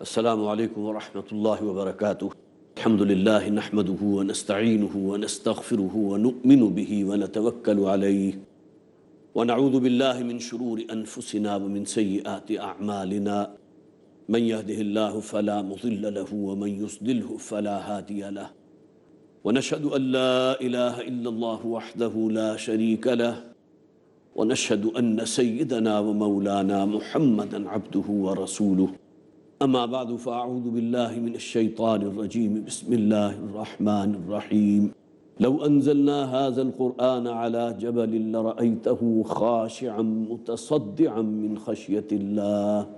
السلام علیکم ورحمۃ اللہ وبرکاتہ۔ الحمد للہ نحمده ونستعینه ونستغفره ونؤمن به ونتوکل علیہ ونعوذ باللہ من شرور انفسنا ومن سیئات اعمالنا من يهده الله فلا مضل له ومن يضلل فلا هادي له ونشهد ان لا اله الا الله وحده لا شريك له ونشهد ان سيدنا ومولانا محمدا عبده ورسوله اما بعد فاعوذ باللہ من الشیطان الرجیم بسم اللہ الرحمن الرحیم لو انزلنا هذا القرآن على جبل لرأيته خاشعا متصدعا من خشیة اللہ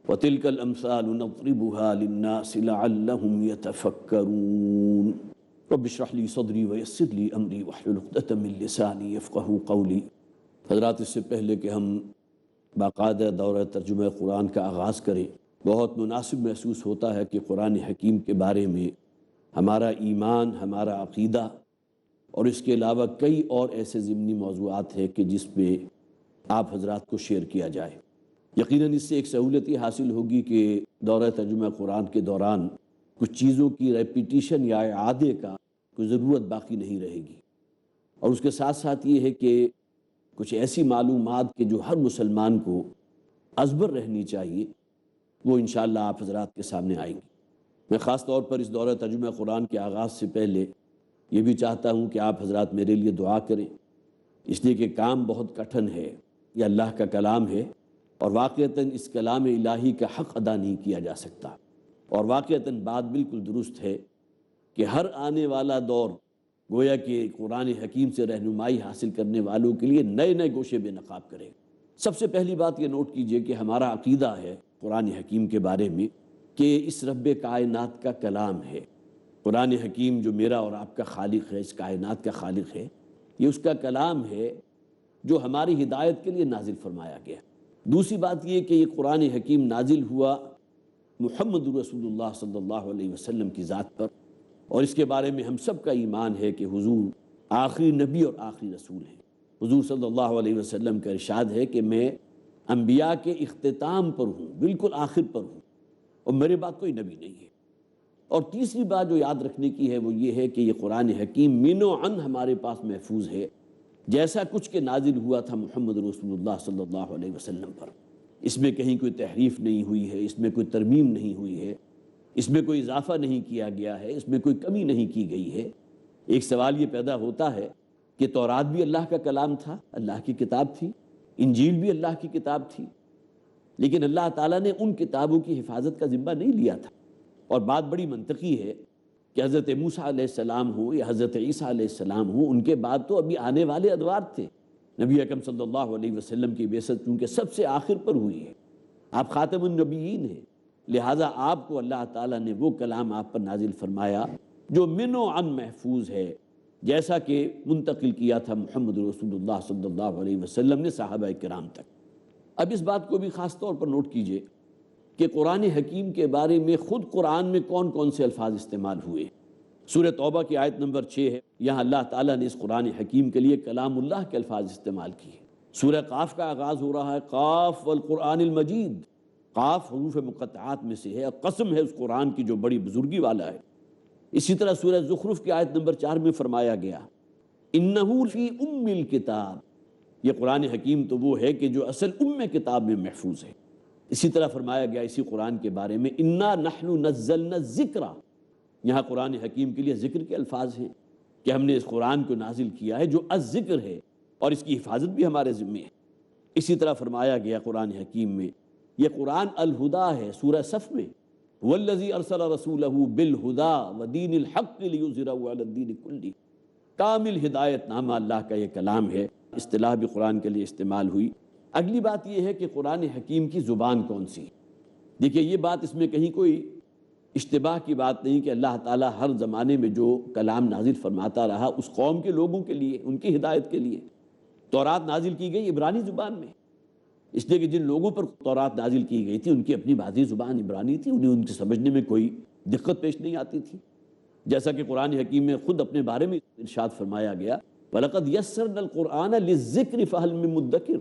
وتلك الامثال نضربها للناس لعلهم يتفکرون رب اشرح لي صدری ویسر لي امری واحلل عقدۃ من لسانی یفقہوا قولی۔ حضرات، اس سے پہلے کہ ہم باقاعدہ دورہ ترجمہ قرآن کا آغاز کریں، بہت مناسب محسوس ہوتا ہے کہ قرآن حکیم کے بارے میں ہمارا ایمان، ہمارا عقیدہ اور اس کے علاوہ کئی اور ایسے ضمنی موضوعات ہیں کہ جس پہ آپ حضرات کو شیئر کیا جائے۔ یقیناً اس سے ایک سہولت یہ حاصل ہوگی کہ دورہ ترجمہ قرآن کے دوران کچھ چیزوں کی ریپیٹیشن یا اعادے کا کوئی ضرورت باقی نہیں رہے گی، اور اس کے ساتھ ساتھ یہ ہے کہ کچھ ایسی معلومات کہ جو ہر مسلمان کو ازبر رہنی چاہیے وہ انشاءاللہ آپ حضرات کے سامنے آئیں گی۔ میں خاص طور پر اس دورہ ترجمہ قرآن کے آغاز سے پہلے یہ بھی چاہتا ہوں کہ آپ حضرات میرے لیے دعا کریں، اس لیے کہ کام بہت کٹھن ہے، یہ اللہ کا کلام ہے اور واقعتاً اس کلام الہی کا حق ادا نہیں کیا جا سکتا، اور واقعتاً بات بالکل درست ہے کہ ہر آنے والا دور گویا کہ قرآن حکیم سے رہنمائی حاصل کرنے والوں کے لیے نئے نئے گوشے بے نقاب کرے۔ سب سے پہلی بات یہ نوٹ کیجئے کہ ہمارا عقیدہ ہے قرآن حکیم کے بارے میں کہ اس رب کائنات کا کلام ہے۔ قرآن حکیم جو میرا اور آپ کا خالق ہے، اس کائنات کا خالق ہے، یہ اس کا کلام ہے جو ہماری ہدایت کے لیے نازل فرمایا گیا۔ دوسری بات یہ کہ یہ قرآن حکیم نازل ہوا محمد رسول اللہ صلی اللہ علیہ وسلم کی ذات پر، اور اس کے بارے میں ہم سب کا ایمان ہے کہ حضور آخری نبی اور آخری رسول ہیں۔ حضور صلی اللہ علیہ وسلم کا ارشاد ہے کہ میں انبیاء کے اختتام پر ہوں، بالکل آخر پر ہوں، اور میرے بعد کوئی نبی نہیں ہے۔ اور تیسری بات جو یاد رکھنے کی ہے وہ یہ ہے کہ یہ قرآن حکیم من و عن ہمارے پاس محفوظ ہے، جیسا کچھ کہ نازل ہوا تھا محمد رسول اللہ صلی اللہ علیہ وسلم پر۔ اس میں کہیں کوئی تحریف نہیں ہوئی ہے، اس میں کوئی ترمیم نہیں ہوئی ہے، اس میں کوئی اضافہ نہیں کیا گیا ہے، اس میں کوئی کمی نہیں کی گئی ہے۔ ایک سوال یہ پیدا ہوتا ہے کہ تورات بھی اللہ کا کلام تھا، اللہ کی کتاب تھی، انجیل بھی اللہ کی کتاب تھی، لیکن اللہ تعالیٰ نے ان کتابوں کی حفاظت کا ذمہ نہیں لیا تھا۔ اور بات بڑی منطقی ہے کہ حضرت موسیٰ علیہ السلام ہو یا حضرت عیسیٰ علیہ السلام ہو، ان کے بعد تو ابھی آنے والے ادوار تھے۔ نبی اکرم صلی اللہ علیہ وسلم کی بعثت چونکہ سب سے آخر پر ہوئی ہے، آپ خاتم النبیین ہیں، لہٰذا آپ کو اللہ تعالیٰ نے وہ کلام آپ پر نازل فرمایا جو من و عن محفوظ ہے، جیسا کہ منتقل کیا تھا محمد رسول اللہ صلی اللہ علیہ وسلم نے صحابہ کرام تک۔ اب اس بات کو بھی خاص طور پر نوٹ کیجئے کہ قرآن حکیم کے بارے میں خود قرآن میں کون کون سے الفاظ استعمال ہوئے۔ سورہ توبہ کی آیت نمبر 6 ہے، یہاں اللہ تعالیٰ نے اس قرآن حکیم کے لیے کلام اللہ کے الفاظ استعمال کیے۔ سورہ قاف کا آغاز ہو رہا ہے قاف والقرآن المجید، قاف حروف مقطعات میں سے ہے، اور قسم ہے اس قرآن کی جو بڑی بزرگی والا ہے۔ اسی طرح سورہ زخرف کی آیت نمبر 4 میں فرمایا گیا اِنَّهُ فِي أُمِّ الْكِتَابِ، یہ قرآن حکیم تو وہ ہے کہ جو اصل کتاب میں محفوظ ہے۔ اسی طرح فرمایا گیا اسی قرآن کے بارے میں اِنَّا نَحْنُ نَزَّلْنَا الذِّكْرَ، یہاں قرآن حکیم کے لیے ذکر کے الفاظ ہیں کہ ہم نے اس قرآن کو نازل کیا ہے جو الذکر ہے، اور اس کی حفاظت بھی ہمارے ذمہ ہے۔ اسی طرح فرمایا گیا قرآن حکیم میں یہ قرآن الہدا ہے، سورہ صف میں وَالَّذِي أَرْسَلَ رَسُولَهُ بِالْهُدَى وَدِينِ الْحَقِّ لِيُظْهِرَهُ عَلَى الدِّينِ كُلِّهِ، کامل ہدایت نامہ اللہ کا یہ کلام ہے، اصطلاح بھی قرآن کے لیے استعمال ہوئی۔ اگلی بات یہ ہے کہ قرآن حکیم کی زبان کون سی؟ دیکھیے یہ بات اس میں کہیں کوئی اشتباہ کی بات نہیں کہ اللہ تعالیٰ ہر زمانے میں جو کلام نازل فرماتا رہا اس قوم کے لوگوں کے لیے، ان کی ہدایت کے لیے۔ تورات نازل کی گئی عبرانی زبان میں، اس لیے کہ جن لوگوں پر تورات نازل کی گئی تھی ان کی اپنی مادری زبان عبرانی تھی، انہیں ان کے سمجھنے میں کوئی دقت پیش نہیں آتی تھی۔ جیسا کہ قرآن حکیم میں خود اپنے بارے میں ارشاد فرمایا گیا وَلَقَدْ يَسَّرْنَا الْقُرْآنَ لِلذِّكْرِ فَهَلْ مِن مُدَّكِرٍ،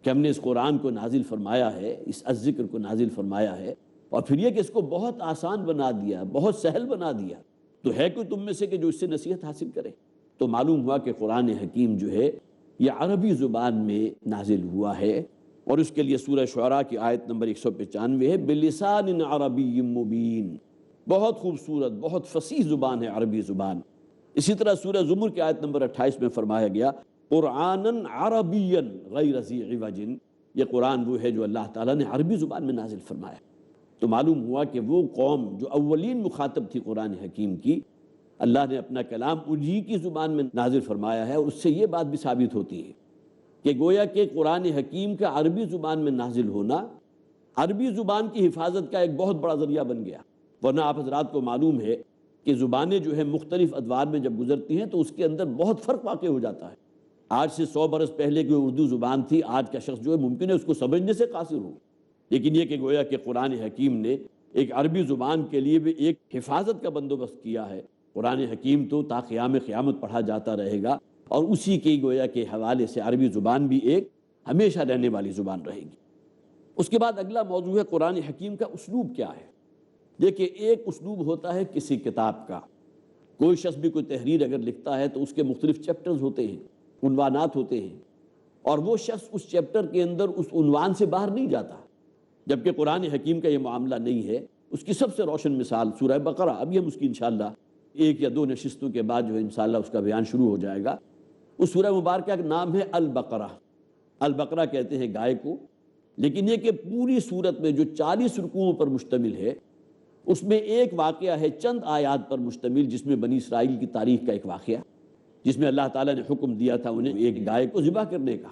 کہ ہم نے اس قرآن کو نازل فرمایا ہے، اس الذکر کو نازل فرمایا ہے، اور پھر یہ کہ اس کو بہت آسان بنا دیا، بہت سہل بنا دیا، تو ہے کوئی تم میں سے کہ جو اس سے نصیحت حاصل کرے؟ تو معلوم ہوا کہ قرآن حکیم جو ہے یہ عربی زبان میں نازل ہوا ہے، اور اس کے لیے سورہ شعراء کی آیت نمبر 195 ہے بِلِسَانٍ عَرَبِيٍّ مُبِينٍ، بہت خوبصورت، بہت فصیح زبان ہے عربی زبان۔ اسی طرح سورہ زمر کی آیت نمبر 28 میں فرمایا گیا قرآنًا عربیًا غیر ذی عوج، یہ قرآن وہ ہے جو اللہ تعالیٰ نے عربی زبان میں نازل فرمایا۔ تو معلوم ہوا کہ وہ قوم جو اولین مخاطب تھی قرآن حکیم کی، اللہ نے اپنا کلام انہی کی زبان میں نازل فرمایا ہے، اور اس سے یہ بات بھی ثابت ہوتی ہے کہ گویا کہ قرآن حکیم کا عربی زبان میں نازل ہونا عربی زبان کی حفاظت کا ایک بہت بڑا ذریعہ بن گیا، ورنہ آپ حضرات کو معلوم ہے کہ زبانیں جو ہیں مختلف ادوار میں جب گزرتی ہیں تو اس کے اندر بہت فرق واقع ہو جاتا ہے۔ آج سے 100 برس پہلے کی اردو زبان تھی، آج کا شخص جو ہے ممکن ہے اس کو سمجھنے سے قاصر ہو، لیکن یہ کہ گویا کہ قرآن حکیم نے ایک عربی زبان کے لیے بھی ایک حفاظت کا بندوبست کیا ہے۔ قرآن حکیم تو تا قیام قیامت پڑھا جاتا رہے گا، اور اسی کے گویا کے حوالے سے عربی زبان بھی ایک ہمیشہ رہنے والی زبان رہے گی۔ اس کے بعد اگلا موضوع ہے قرآن حکیم کا اسلوب کیا ہے۔ دیکھیں ایک اسلوب ہوتا ہے کسی کتاب کا، کوئی شخص بھی کوئی تحریر اگر لکھتا ہے تو اس کے مختلف چیپٹرز ہوتے ہیں، عنوانات ہوتے ہیں، اور وہ شخص اس چیپٹر کے اندر اس عنوان سے باہر نہیں جاتا، جبکہ قرآن حکیم کا یہ معاملہ نہیں ہے۔ اس کی سب سے روشن مثال سورہ بقرہ، ابھی ہم اس کی انشاءاللہ 1 یا 2 نشستوں کے بعد جو ہے انشاءاللہ اس کا بیان شروع ہو جائے گا۔ اس سورہ مبارکہ کا نام ہے البقرہ، البقرہ کہتے ہیں گائے کو، لیکن یہ کہ پوری سورت میں جو 40 رکوعوں پر مشتمل ہے اس میں ایک واقعہ ہے چند آیات پر مشتمل، جس میں بنی اسرائیل کی تاریخ کا ایک واقعہ، جس میں اللہ تعالیٰ نے حکم دیا تھا انہیں ایک گائے کو ذبح کرنے کا۔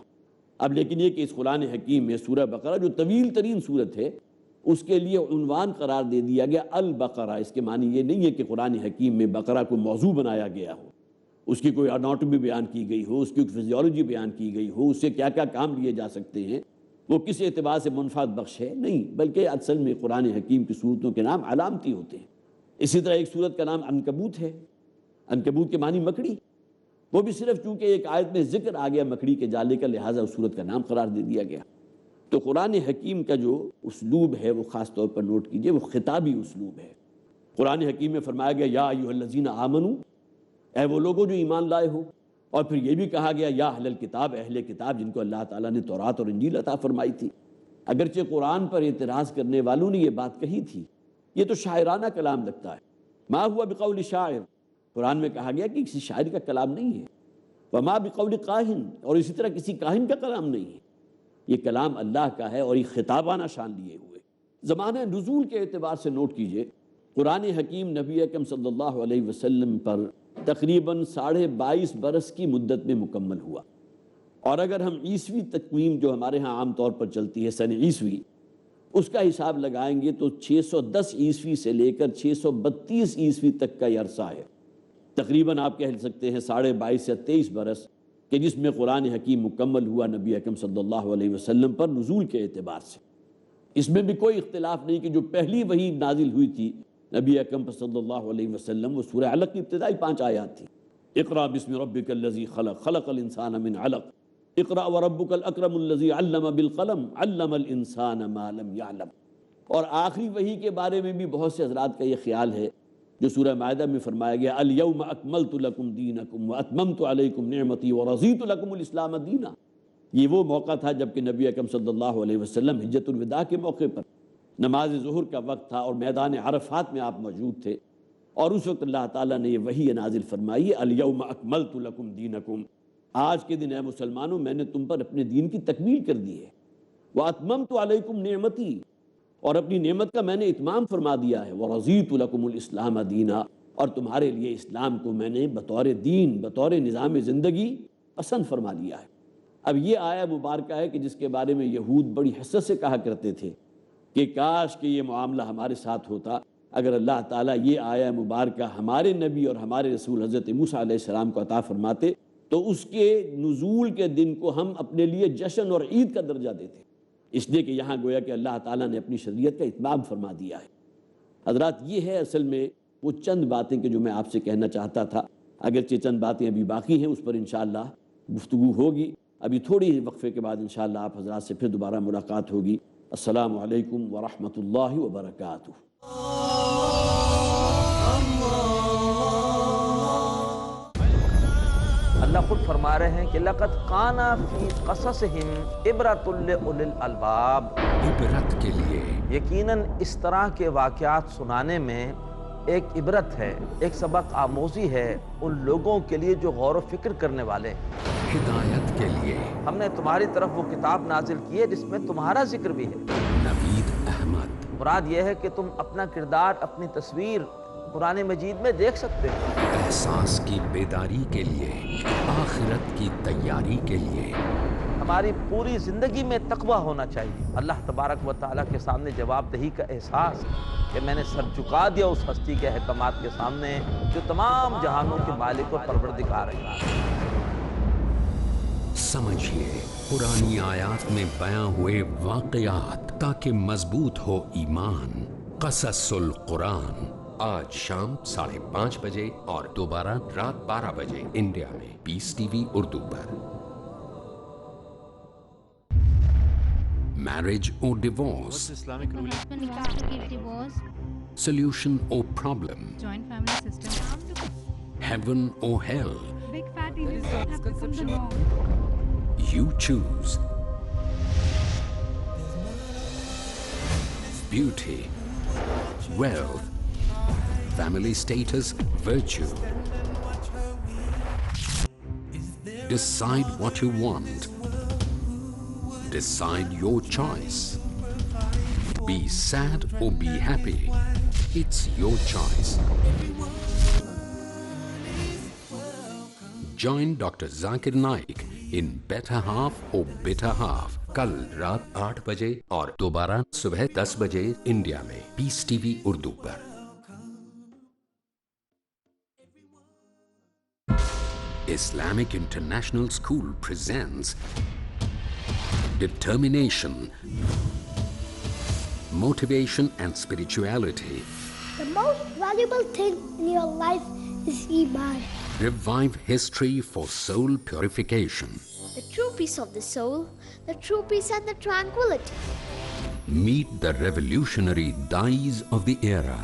اب لیکن یہ کہ اس قرآن حکیم میں سورہ بقرہ جو طویل ترین سورت ہے اس کے لیے عنوان قرار دے دیا گیا البقرہ۔ اس کے معنی یہ نہیں ہے کہ قرآن حکیم میں بقرہ کو موضوع بنایا گیا ہو، اس کی کوئی اناٹومی بیان کی گئی ہو، اس کی فزیولوجی بیان کی گئی ہو، اس سے کیا کیا کام لیے جا سکتے ہیں، وہ کس اعتبار سے منفعت بخش ہے، نہیں، بلکہ اصل میں قرآن حکیم کی صورتوں کے نام علامتی ہوتے ہیں۔ اسی طرح ایک صورت کا نام عنکبوت ہے، عنکبوت کے معنی مکڑی، وہ بھی صرف چونکہ ایک آیت میں ذکر آ گیا مکڑی کے جالے کا، لہٰذا اس صورت کا نام قرار دے دیا گیا۔ تو قرآن حکیم کا جو اسلوب ہے وہ خاص طور پر نوٹ کیجئے، وہ خطابی اسلوب ہے۔ قرآن حکیم میں فرمایا گیا یا ایھا الذین آمنوا، اے وہ لوگوں جو ایمان لائے ہو، اور پھر یہ بھی کہا گیا یا اہل الکتاب، اہل کتاب جن کو اللہ تعالیٰ نے تورات اور انجیل عطا فرمائی تھی۔ اگرچہ قرآن پر اعتراض کرنے والوں نے یہ بات کہی تھی، یہ تو شاعرانہ کلام لگتا ہے، ما ہوا بقول شاعر، قرآن میں کہا گیا کہ کسی شاعر کا کلام نہیں ہے، وما بقول کاہن، اور اسی طرح کسی کاہن کا کلام نہیں ہے، یہ کلام اللہ کا ہے اور یہ خطابانہ شان لیے ہوئے۔ زمانہ نزول کے اعتبار سے نوٹ کیجئے، قرآن حکیم نبی اکرم صلی اللہ علیہ وسلم پر تقریباً 22.5 برس کی مدت میں مکمل ہوا، اور اگر ہم عیسوی تقویم جو ہمارے ہاں عام طور پر چلتی ہے سن عیسوی، اس کا حساب لگائیں گے تو 610 عیسوی سے لے کر 632 عیسوی تک کا یہ عرصہ ہے، تقریباً آپ کہہ سکتے ہیں 22.5 یا 23 برس، کہ جس میں قرآن حکیم مکمل ہوا نبی اکرم صلی اللہ علیہ وسلم پر نزول کے اعتبار سے۔ اس میں بھی کوئی اختلاف نہیں کہ جو پہلی وحی نازل ہوئی تھی نبی اکرم صلی اللہ علیہ وسلم وہ سورہ علق کی ابتدائی 5 آیات تھی، اقرأ بسم ربک الذی خلق، خلق الانسان من علق، اقرأ وربک الاکرم الذی علم بالقلم، علم الانسان ما لم یعلم۔ اور آخری وحی کے بارے میں بھی بہت سے حضرات کا یہ خیال ہے جو سورہ مائدہ میں فرمایا گیا الیوم اکملت لکم دینکم واتممت علیکم نعمتی ورضیت لکم الاسلام دینا۔ یہ وہ موقع تھا جب کہ نبی اکرم صلی اللہ علیہ وسلم حجۃ الوداع کے موقع پر نماز ظہر کا وقت تھا اور میدان عرفات میں آپ موجود تھے، اور اس وقت اللہ تعالیٰ نے یہ وحی نازل فرمائی الیوم اکملت لکم دینکم، آج کے دن اے مسلمانوں میں نے تم پر اپنے دین کی تکمیل کر دی ہے، واتممت علیکم نعمتی، اور اپنی نعمت کا میں نے اتمام فرما دیا ہے، ورضیت لکم الاسلام دینا، اور تمہارے لیے اسلام کو میں نے بطور دین، بطور نظام زندگی پسند فرما لیا ہے۔ اب یہ آیہ مبارکہ ہے کہ جس کے بارے میں یہود بڑی حسرت سے کہا کرتے تھے کہ کاش کہ یہ معاملہ ہمارے ساتھ ہوتا، اگر اللہ تعالیٰ یہ آیہ مبارکہ ہمارے نبی اور ہمارے رسول حضرت موسیٰ علیہ السلام کو عطا فرماتے تو اس کے نزول کے دن کو ہم اپنے لیے جشن اور عید کا درجہ دیتے، اس لیے کہ یہاں گویا کہ اللہ تعالیٰ نے اپنی شریعت کا اتمام فرما دیا ہے۔ حضرات یہ ہے اصل میں وہ چند باتیں کہ جو میں آپ سے کہنا چاہتا تھا، اگرچہ چند باتیں ابھی باقی ہیں، اس پر انشاءاللہ گفتگو ہوگی۔ ابھی تھوڑی ہی وقفے کے بعد انشاءاللہ آپ حضرات سے پھر دوبارہ ملاقات ہوگی۔ السلام علیکم ورحمۃ اللہ وبرکاتہ۔ اللہ خود فرما رہے ہیں کہ لَقَدْ كَانَ فِي قَصَصِهِمْ عِبْرَةٌ لِّأُولِي الْأَلْبَابِ، عبرت کے لیے یقیناً اس طرح کے واقعات سنانے میں ایک عبرت ہے، ایک سبق آموزی ہے ان لوگوں کے لیے جو غور و فکر کرنے والے ہیں۔ ہدایت کے لیے ہم نے تمہاری طرف وہ کتاب نازل کی ہے جس میں تمہارا ذکر بھی ہے۔ نوید احمد، مراد یہ ہے کہ تم اپنا کردار، اپنی تصویر قرآن مجید میں دیکھ سکتے ہو۔ احساس کی بیداری کے لیے، آخرت کی تیاری کے لیے، ہماری پوری زندگی میں تقویٰ ہونا چاہیے، اللہ تبارک و تعالیٰ کے سامنے جواب دہی کا احساس کہ میں نے سر جھکا دیا اس ہستی کے احکامات کے سامنے جو تمام جہانوں کے مالک و پروردگار ہے۔ سمجھیے پرانی آیات میں بیان ہوئے واقعات تاکہ مضبوط ہو ایمان۔ قصص القرآن، آج شام 5:30 بجے اور دوبارہ رات 12 بجے انڈیا میں پیس ٹی وی اردو پر۔ Marriage or divorce, Islamic ruling? Husband wants to give divorce, solution or problem, Joint family system. heaven or hell, Big fat Indians have become the norm. you choose. Beauty, wealth, family status, virtue. Decide what you want. Decide your choice. Be sad or be happy. It's your choice. Join Dr. Zakir Naik in Better Half or Bitter Half. کل رات 8 بجے اور دوبارہ صبح 10 بجے India میں peace TV وی اردو پر۔ Islamic International School presents Determination, Motivation and Spirituality. The most valuable thing in your life is Iman. Revive history for soul purification. The true peace of the soul, the true peace and the tranquility. Meet the revolutionary dais of the era.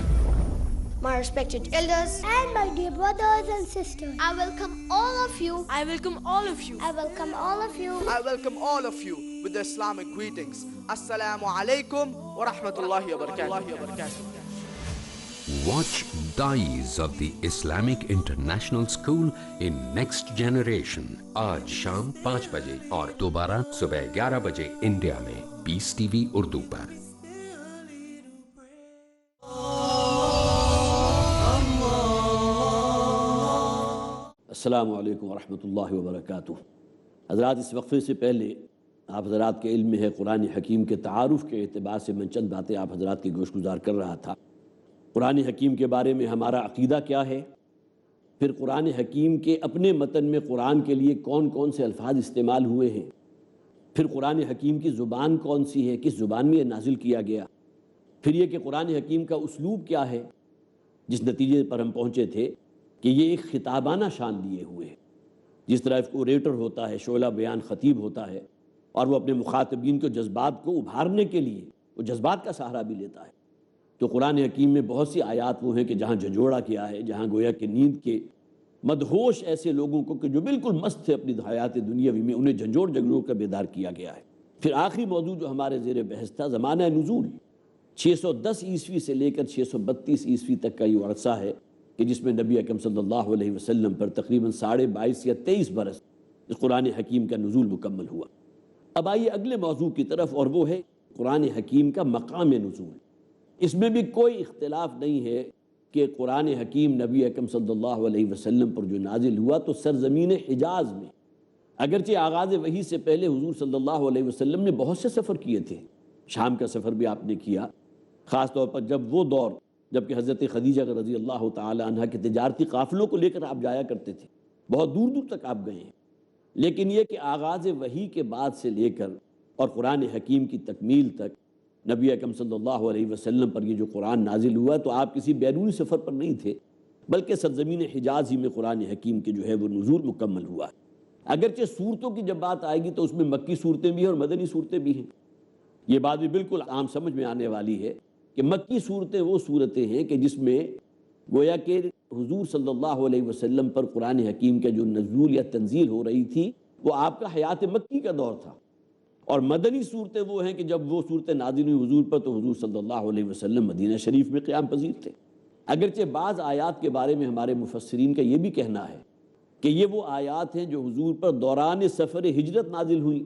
My respected elders and my dear brothers and sisters, I welcome all of you. I welcome all of you. I welcome all of you. I welcome all of you with the Islamic greetings. Assalamu alaikum wa rahmatullahi wa barakatuh. Watch Dais of the Islamic International School in Next Generation. آج شام 5 بجے اور دوبارہ صبح 11 بجے India میں peace TV وی اردو پر۔ السلام علیکم ورحمۃ اللہ وبرکاتہ۔ حضرات، اس وقفے سے پہلے آپ حضرات کے علم میں ہے قرآن حکیم کے تعارف کے اعتبار سے میں چند باتیں آپ حضرات کی گوش گزار کر رہا تھا۔ قرآن حکیم کے بارے میں ہمارا عقیدہ کیا ہے، پھر قرآن حکیم کے اپنے متن میں قرآن کے لیے کون کون سے الفاظ استعمال ہوئے ہیں، پھر قرآن حکیم کی زبان کون سی ہے، کس زبان میں یہ نازل کیا گیا، پھر یہ کہ قرآن حکیم کا اسلوب کیا ہے، جس نتیجے پر ہم پہنچے تھے کہ یہ ایک خطابانہ شان لیے ہوئے ہے۔ جس طرح ایک اوریٹر ہوتا ہے، شعلہ بیان خطیب ہوتا ہے، اور وہ اپنے مخاطبین کے جذبات کو ابھارنے کے لیے وہ جذبات کا سہارا بھی لیتا ہے، تو قرآن حکیم میں بہت سی آیات وہ ہیں کہ جہاں جھنجھوڑا کیا ہے، جہاں گویا کہ نیند کے مدہوش ایسے لوگوں کو کہ جو بالکل مست تھے اپنی حیات دنیاوی میں، انہیں جھنجھوڑ جھنجھوڑ کر بیدار کیا گیا ہے۔ پھر آخری موضوع جو ہمارے زیر بحث تھا، زمانہ نزول 610 عیسوی سے لے کر 632 عیسوی تک کا یہ عرصہ ہے کہ جس میں نبی اکرم صلی اللہ علیہ وسلم پر تقریباً 22.5 یا 23 برس اس قرآن حکیم کا نزول مکمل ہوا۔ اب آئیے اگلے موضوع کی طرف، اور وہ ہے قرآن حکیم کا مقام نزول۔ اس میں بھی کوئی اختلاف نہیں ہے کہ قرآن حکیم نبی اکرم صلی اللہ علیہ وسلم پر جو نازل ہوا تو سرزمین حجاز میں، اگرچہ آغاز وحی سے پہلے حضور صلی اللہ علیہ وسلم نے بہت سے سفر کیے تھے، شام کا سفر بھی آپ نے کیا، خاص طور پر جب وہ دور جبکہ حضرت خدیجہ رضی اللہ تعالی عنہ کے تجارتی قافلوں کو لے کر آپ جایا کرتے تھے، بہت دور دور تک آپ گئے ہیں۔ لیکن یہ کہ آغاز وحی کے بعد سے لے کر اور قرآن حکیم کی تکمیل تک نبی اکرم صلی اللہ علیہ وسلم پر یہ جو قرآن نازل ہوا تو آپ کسی بیرونی سفر پر نہیں تھے، بلکہ سرزمین حجاز ہی میں قرآن حکیم کے جو ہے وہ نزول مکمل ہوا۔ اگرچہ صورتوں کی جب بات آئے گی تو اس میں مکی صورتیں بھی ہیں اور مدنی صورتیں بھی ہیں، یہ بات بھی بالکل عام سمجھ میں آنے والی ہے کہ مکی صورتیں وہ صورتیں ہیں کہ جس میں گویا کہ حضور صلی اللہ علیہ وسلم پر قرآن حکیم کا جو نزول یا تنزیل ہو رہی تھی وہ آپ کا حیات مکی کا دور تھا، اور مدنی صورتیں وہ ہیں کہ جب وہ صورتیں نازل ہوئی حضور پر تو حضور صلی اللہ علیہ وسلم مدینہ شریف میں قیام پذیر تھے۔ اگرچہ بعض آیات کے بارے میں ہمارے مفسرین کا یہ بھی کہنا ہے کہ یہ وہ آیات ہیں جو حضور پر دوران سفر ہجرت نازل ہوئی،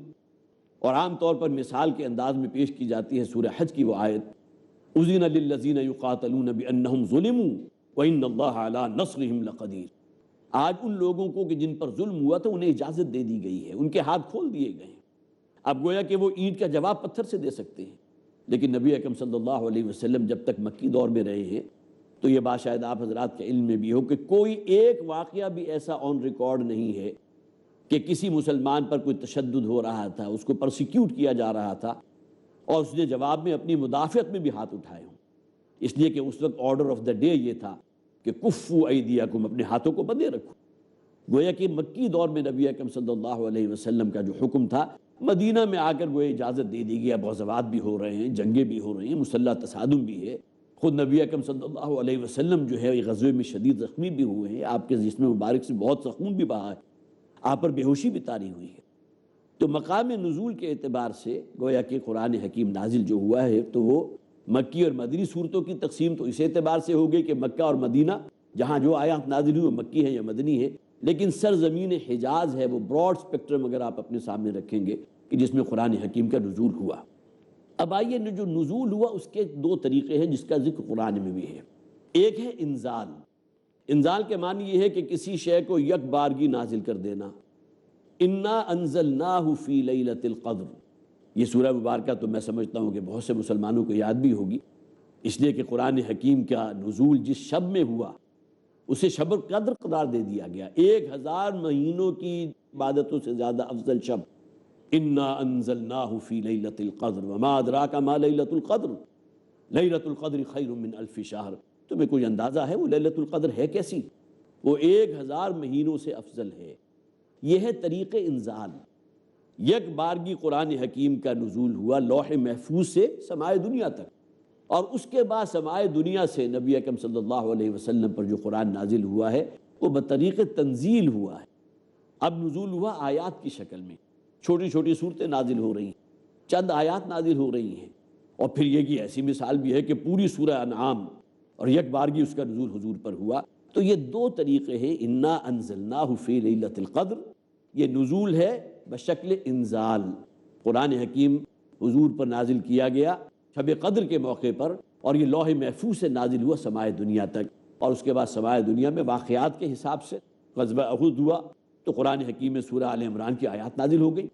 اور عام طور پر مثال کے انداز میں پیش کی جاتی ہے سورہ حج کی وہ آیت اذن للذین یقاتلون بانہم ظلموا وان اللہ علی نصرہم لقدیر۔ آج ان لوگوں کو کہ جن پر ظلم ہوا تھا انہیں اجازت دے دی گئی ہے، ان کے ہاتھ کھول دیے گئے ہیں، اب گویا کہ وہ اینٹ کا جواب پتھر سے دے سکتے ہیں۔ لیکن نبی اکرم صلی اللہ علیہ وسلم جب تک مکی دور میں رہے ہیں تو یہ بات شاید آپ حضرات کے علم میں بھی ہو کہ کوئی ایک واقعہ بھی ایسا آن ریکارڈ نہیں ہے کہ کسی مسلمان پر کوئی تشدد ہو رہا تھا، اس کو پرسیکیوٹ کیا جا رہا تھا اور اس نے جواب میں اپنی مدافعت میں بھی ہاتھ اٹھائے ہوں، اس لیے کہ اس وقت آرڈر آف دا ڈے یہ تھا کہ کفو ایدیکم، اپنے ہاتھوں کو بندھے رکھو۔ گویا کہ مکی دور میں نبی اکرم صلی اللہ علیہ وسلم کا جو حکم تھا مدینہ میں آ کر وہ اجازت دے دی گئی، اب غزوات بھی ہو رہے ہیں، جنگیں بھی ہو رہی ہیں، مسلح تصادم بھی ہے، خود نبی اکرم صلی اللہ علیہ وسلم جو ہے غزوے میں شدید زخمی بھی ہوئے ہیں، آپ کے جسم مبارک سے بہت خون بھی بہا ہے، آپ پر بے ہوشی بھی طاری ہوئی ہے۔ تو مقام نزول کے اعتبار سے گویا کہ قرآن حکیم نازل جو ہوا ہے تو وہ مکی اور مدنی صورتوں کی تقسیم تو اس اعتبار سے ہو گئی کہ مکہ اور مدینہ جہاں جو آیات نازل ہوئی وہ مکی ہے یا مدنی ہے، لیکن سرزمین حجاز ہے وہ براڈ سپیکٹرم اگر آپ اپنے سامنے رکھیں گے کہ جس میں قرآن حکیم کا نزول ہوا۔ اب آئیے جو نزول ہوا اس کے دو طریقے ہیں جس کا ذکر قرآن میں بھی ہے۔ ایک ہے انزال، انزال کے معنی یہ ہے کہ کسی شے کو یک بارگی نازل کر دینا۔ انا انزلناہ فی لیلۃ القدر، یہ سورہ مبارکہ تو میں سمجھتا ہوں کہ بہت سے مسلمانوں کو یاد بھی ہوگی، اس لیے کہ قرآن حکیم کا نزول جس شب میں ہوا اسے شب القدر قرار دے دیا گیا، 1000 مہینوں کی عبادتوں سے زیادہ افضل شب۔ انا انزلناہ فی لیلۃ القدر وما ادراک ما لیلۃ القدر لیلۃ القدر خیر من الف شہر۔ تمہیں کوئی اندازہ ہے وہ لیلۃ القدر ہے کیسی؟ وہ 1000 مہینوں سے افضل ہے۔ یہ ہے طریق انزال، یک بارگی قرآن حکیم کا نزول ہوا لوح محفوظ سے سماع دنیا تک، اور اس کے بعد سماع دنیا سے نبی اکرم صلی اللہ علیہ وسلم پر جو قرآن نازل ہوا ہے وہ بطریق تنزیل ہوا ہے۔ اب نزول ہوا آیات کی شکل میں، چھوٹی چھوٹی صورتیں نازل ہو رہی ہیں، چند آیات نازل ہو رہی ہیں، اور پھر یہ کہ ایسی مثال بھی ہے کہ پوری سورہ انعام اور یک بارگی اس کا نزول حضور پر ہوا۔ تو یہ دو طریقے ہیں، انا انزلناہ فی لیلۃ القدر، یہ نزول ہے بشکل انزال، قرآن حکیم حضور پر نازل کیا گیا شب قدر کے موقع پر، اور یہ لوح محفوظ سے نازل ہوا سماع دنیا تک، اور اس کے بعد سماع دنیا میں واقعات کے حساب سے غزوہ احد ہوا تو قرآن حکیم میں سورہ آل عمران کی آیات نازل ہو گئی،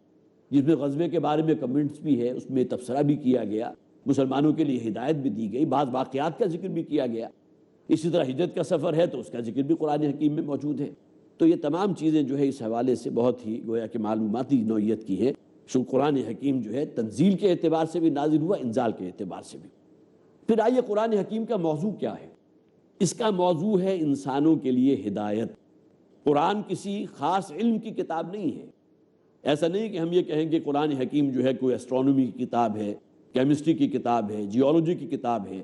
جس میں غزوے کے بارے میں کمنٹس بھی ہے، اس میں تبصرہ بھی کیا گیا، مسلمانوں کے لیے ہدایت بھی دی گئی، بعض واقعات کا ذکر بھی کیا گیا۔ اسی طرح ہجرت کا سفر ہے تو اس کا ذکر بھی قرآن حکیم میں موجود ہے۔ تو یہ تمام چیزیں جو ہے اس حوالے سے بہت ہی گویا کہ معلوماتی نوعیت کی ہے۔ سو قرآن حکیم جو ہے تنزیل کے اعتبار سے بھی نازل ہوا، انزال کے اعتبار سے بھی۔ پھر آئیے قرآن حکیم کا موضوع کیا ہے؟ اس کا موضوع ہے انسانوں کے لیے ہدایت۔ قرآن کسی خاص علم کی کتاب نہیں ہے، ایسا نہیں کہ ہم یہ کہیں کہ قرآن حکیم جو ہے کوئی اسٹرانومی کی کتاب ہے، کیمسٹری کی کتاب ہے، جیولوجی کی کتاب ہے،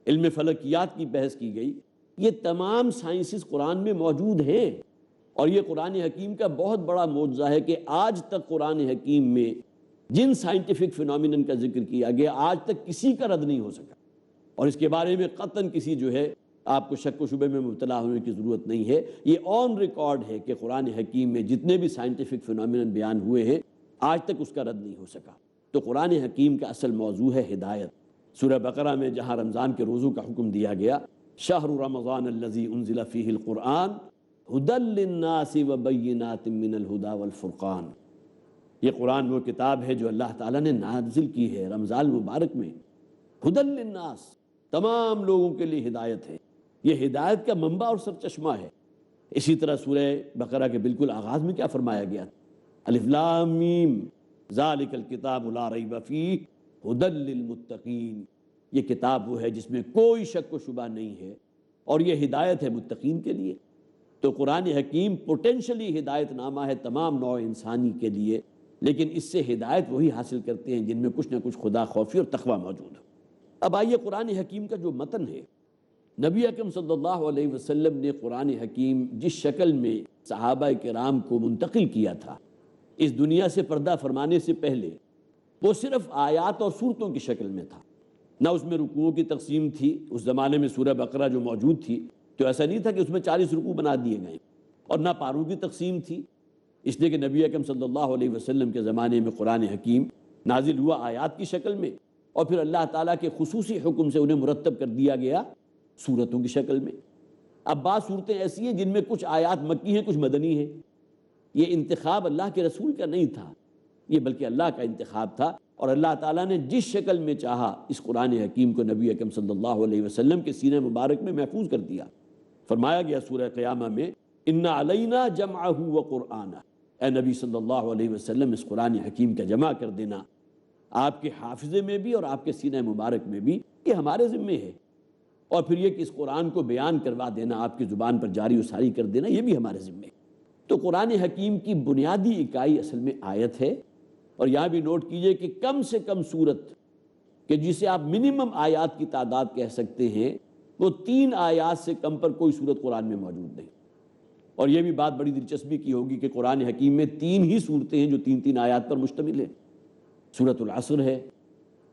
علم فلکیات کی بحث کی گئی۔ یہ تمام سائنسز قرآن میں موجود ہیں، اور یہ قرآن حکیم کا بہت بڑا معجزہ ہے کہ آج تک قرآن حکیم میں جن سائنٹیفک فینومینن کا ذکر کیا گیا آج تک کسی کا رد نہیں ہو سکا، اور اس کے بارے میں قطعاً کسی جو ہے آپ کو شک و شبے میں مبتلا ہونے کی ضرورت نہیں ہے۔ یہ آن ریکارڈ ہے کہ قرآن حکیم میں جتنے بھی سائنٹیفک فینومینن بیان ہوئے ہیں آج تک اس کا رد نہیں ہو سکا۔ تو قرآن حکیم کا اصل موضوع ہے ہدایت۔ سورہ بقرہ میں جہاں رمضان کے روزوں کا حکم دیا گیا، شہر رمضان الذی انزل فیہ القرآن ہدی للناس وبینات من الہدی والفرقان۔ یہ قرآن وہ کتاب ہے جو اللہ تعالیٰ نے نازل کی ہے رمضان مبارک میں، ہدی للناس، تمام لوگوں کے لیے ہدایت ہے، یہ ہدایت کا منبع اور سرچشمہ ہے۔ اسی طرح سورہ بقرہ کے بالکل آغاز میں کیا فرمایا گیا؟ الف لام میم ذالک الکتاب لا ریب فیہ ہدی للمتقین، یہ کتاب وہ ہے جس میں کوئی شک و شبہ نہیں ہے اور یہ ہدایت ہے متقین کے لیے۔ تو قرآن حکیم پوٹینشلی ہدایت نامہ ہے تمام نوع انسانی کے لیے، لیکن اس سے ہدایت وہی حاصل کرتے ہیں جن میں کچھ نہ کچھ خدا خوفی اور تقوی موجود ہے۔ اب آئیے قرآن حکیم کا جو متن ہے، نبی اکرم صلی اللہ علیہ وسلم نے قرآن حکیم جس شکل میں صحابہ کرام کو منتقل کیا تھا اس دنیا سے پردہ فرمانے سے پہلے، وہ صرف آیات اور صورتوں کی شکل میں تھا، نہ اس میں رکوعوں کی تقسیم تھی۔ اس زمانے میں سورہ بقرہ جو موجود تھی تو ایسا نہیں تھا کہ اس میں 40 رکوع بنا دیے گئے، اور نہ پاروں کی تقسیم تھی، اس لیے کہ نبی اکرم صلی اللہ علیہ وسلم کے زمانے میں قرآن حکیم نازل ہوا آیات کی شکل میں، اور پھر اللہ تعالیٰ کے خصوصی حکم سے انہیں مرتب کر دیا گیا سورتوں کی شکل میں۔ اب بعض صورتیں ایسی ہیں جن میں کچھ آیات مکی ہیں، کچھ مدنی ہیں۔ یہ انتخاب اللہ کے رسول کا نہیں تھا، یہ بلکہ اللہ کا انتخاب تھا، اور اللہ تعالیٰ نے جس شکل میں چاہا اس قرآن حکیم کو نبی اکرم صلی اللہ علیہ وسلم کے سینہ مبارک میں محفوظ کر دیا۔ فرمایا گیا سورہ قیامہ میں ان علینا جمعہ وقرآنہ، اے نبی صلی اللہ علیہ وسلم اس قرآن حکیم کا جمع کر دینا آپ کے حافظے میں بھی اور آپ کے سینہ مبارک میں بھی، یہ ہمارے ذمے ہے، اور پھر یہ کہ اس قرآن کو بیان کروا دینا، آپ کی زبان پر جاری و ساری کر دینا، یہ بھی ہمارے ذمے ہے۔ تو قرآن حکیم کی بنیادی اکائی اصل میں آیت ہے، اور یہاں بھی نوٹ کیجئے کہ کم سے کم صورت کہ جسے آپ منیمم آیات کی تعداد کہہ سکتے ہیں، وہ 3 آیات سے کم پر کوئی صورت قرآن میں موجود نہیں۔ اور یہ بھی بات بڑی دلچسپی کی ہوگی کہ قرآن حکیم میں 3 ہی صورتیں ہیں جو 3 آیات پر مشتمل ہیں، سورۃ العصر ہے،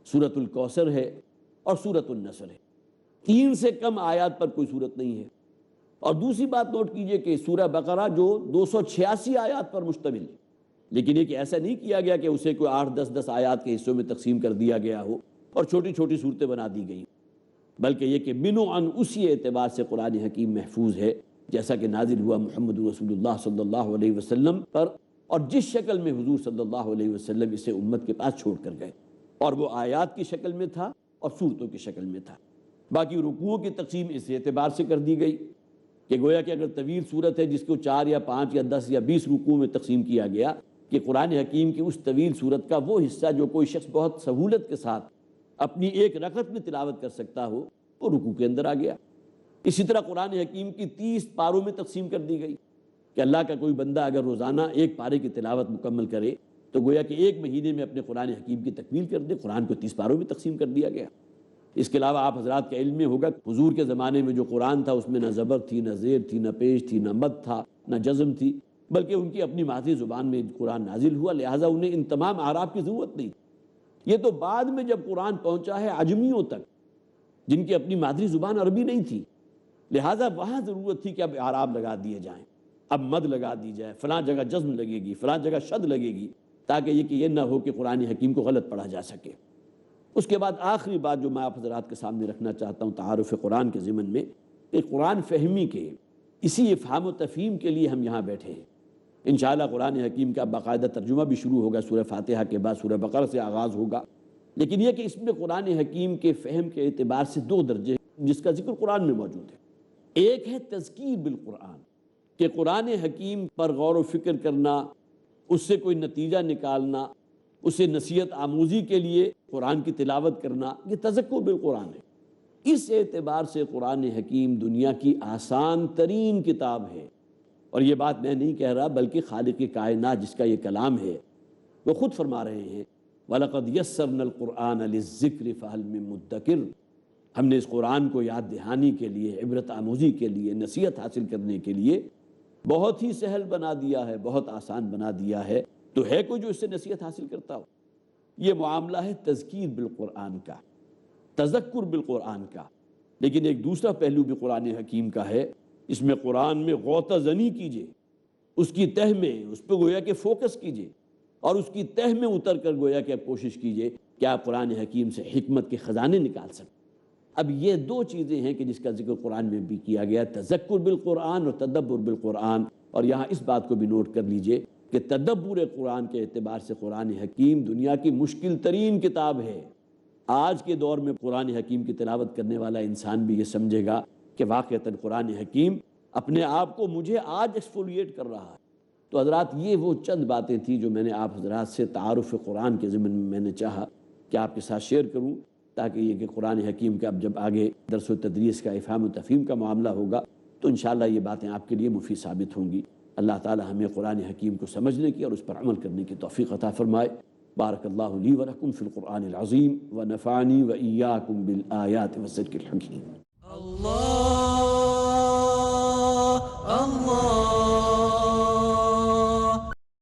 سورۃ الکوثر ہے اور سورۃ النصر ہے۔ 3 سے کم آیات پر کوئی صورت نہیں ہے۔ اور دوسری بات نوٹ کیجئے کہ سورہ بقرہ جو 286 آیات پر مشتمل ہے، لیکن یہ کہ ایسا نہیں کیا گیا کہ اسے کوئی 8-10 آیات کے حصوں میں تقسیم کر دیا گیا ہو اور چھوٹی چھوٹی صورتیں بنا دی گئیں، بلکہ یہ کہ بنوعاً اسی اعتبار سے قرآن حکیم محفوظ ہے جیسا کہ نازل ہوا محمد رسول اللہ صلی اللہ علیہ وسلم پر، اور جس شکل میں حضور صلی اللہ علیہ وسلم اسے امت کے پاس چھوڑ کر گئے، اور وہ آیات کی شکل میں تھا اور صورتوں کی شکل میں تھا۔ باقی رکوعوں کی تقسیم اس اعتبار سے کر دی گئی کہ گویا کہ اگر طویل صورت ہے جس کو 4 یا 5 یا 10 یا 20 رکوع میں تقسیم کیا گیا، کہ قرآن حکیم کی اس طویل صورت کا وہ حصہ جو کوئی شخص بہت سہولت کے ساتھ اپنی ایک رکعت میں تلاوت کر سکتا ہو، وہ رکوع کے اندر آ گیا۔ اسی طرح قرآن حکیم کی 30 پاروں میں تقسیم کر دی گئی کہ اللہ کا کوئی بندہ اگر روزانہ 1 پارے کی تلاوت مکمل کرے تو گویا کہ 1 مہینے میں اپنے قرآن حکیم کی تکمیل کر دے۔ قرآن کو 30 پاروں میں تقسیم کر دیا گیا۔ اس کے علاوہ آپ حضرات کے علم میں ہوگا حضور کے زمانے میں جو قرآن تھا اس میں نہ زبر تھی، نہ زیر تھی، نہ پیش تھی، نہ مد تھا، نہ جزم تھی، بلکہ ان کی اپنی مادری زبان میں قرآن نازل ہوا، لہٰذا انہیں ان تمام اعراب کی ضرورت نہیں تھی۔ یہ تو بعد میں جب قرآن پہنچا ہے عجمیوں تک جن کی اپنی مادری زبان عربی نہیں تھی، لہٰذا وہاں ضرورت تھی کہ اب اعراب لگا دیے جائیں، اب مد لگا دی جائے، فلاں جگہ جزم لگے گی، فلاں جگہ شد لگے گی، تاکہ یہ نہ ہو کہ قرآن حکیم کو غلط پڑھا جا سکے۔ اس کے بعد آخری بات جو میں آپ حضرات کے سامنے رکھنا چاہتا ہوں تعارف قرآن کے ضمن میں، کہ قرآن فہمی کے اسی افہام و تفہیم کے لیے ہم یہاں بیٹھے ہیں۔ انشاءاللہ قرآن حکیم کا باقاعدہ ترجمہ بھی شروع ہوگا، سورہ فاتحہ کے بعد سورہ بقرہ سے آغاز ہوگا، لیکن یہ کہ اس میں قرآن حکیم کے فہم کے اعتبار سے 2 درجے جس کا ذکر قرآن میں موجود ہے۔ ایک ہے تذکیر بالقرآن، کہ قرآن حکیم پر غور و فکر کرنا، اس سے کوئی نتیجہ نکالنا، اسے نصیحت آموزی کے لیے قرآن کی تلاوت کرنا، یہ تذکر بالقرآن ہے۔ اس اعتبار سے قرآن حکیم دنیا کی آسان ترین کتاب ہے، اور یہ بات میں نہیں کہہ رہا بلکہ خالق کائنات جس کا یہ کلام ہے وہ خود فرما رہے ہیں وَلَقَدْ يَسَّرْنَا الْقُرْآنَ لِلذِّكْرِ فَهَلْ مِن مُدَّكِرٍ، ہم نے اس قرآن کو یاد دہانی کے لیے، عبرت آموزی کے لیے، نصیحت حاصل کرنے کے لیے بہت ہی سہل بنا دیا ہے، بہت آسان بنا دیا ہے۔ تو ہے کوئی جو اس سے نصیحت حاصل کرتا ہو؟ یہ معاملہ ہے تذکیر بالقرآن کا، تذکر بالقرآن کا۔ لیکن ایک دوسرا پہلو بھی قرآن حکیم کا ہے، اس میں قرآن میں غوطہ زنی کیجئے، اس کی تہ میں، اس پہ گویا کہ فوکس کیجئے، اور اس کی تہ میں اتر کر گویا کہ آپ کوشش کیجئے کہ آپ قرآن حکیم سے حکمت کے خزانے نکال سکیں۔ اب یہ دو چیزیں ہیں کہ جس کا ذکر قرآن میں بھی کیا گیا، تذکر بالقرآن اور تدبر بالقرآن۔ اور یہاں اس بات کو بھی نوٹ کر لیجئے کہ تدبر قرآن کے اعتبار سے قرآن حکیم دنیا کی مشکل ترین کتاب ہے۔ آج کے دور میں قرآن حکیم کی تلاوت کرنے والا انسان بھی یہ سمجھے گا کہ واقعتاً قرآن حکیم اپنے آپ کو مجھے آج ایکسفولیٹ کر رہا ہے۔ تو حضرات یہ وہ چند باتیں تھیں جو میں نے آپ حضرات سے تعارف قرآن کے ضمن میں نے چاہا کہ آپ کے ساتھ شیئر کروں، تاکہ یہ کہ قرآن حکیم کا اب جب آگے درس و تدریس کا افہام و تفہیم کا معاملہ ہوگا تو انشاءاللہ یہ باتیں آپ کے لیے مفید ثابت ہوں گی۔ اللہ تعالی ہمیں قرآن حکیم کو سمجھنے کی اور اس پر عمل کرنے کی توفیق عطا فرمائے۔ بارک اللہ لی ولکم فی القرآن العظیم ونفعنی وإیاکم بالآیات والذکر الحکیم۔ اللہ اللہ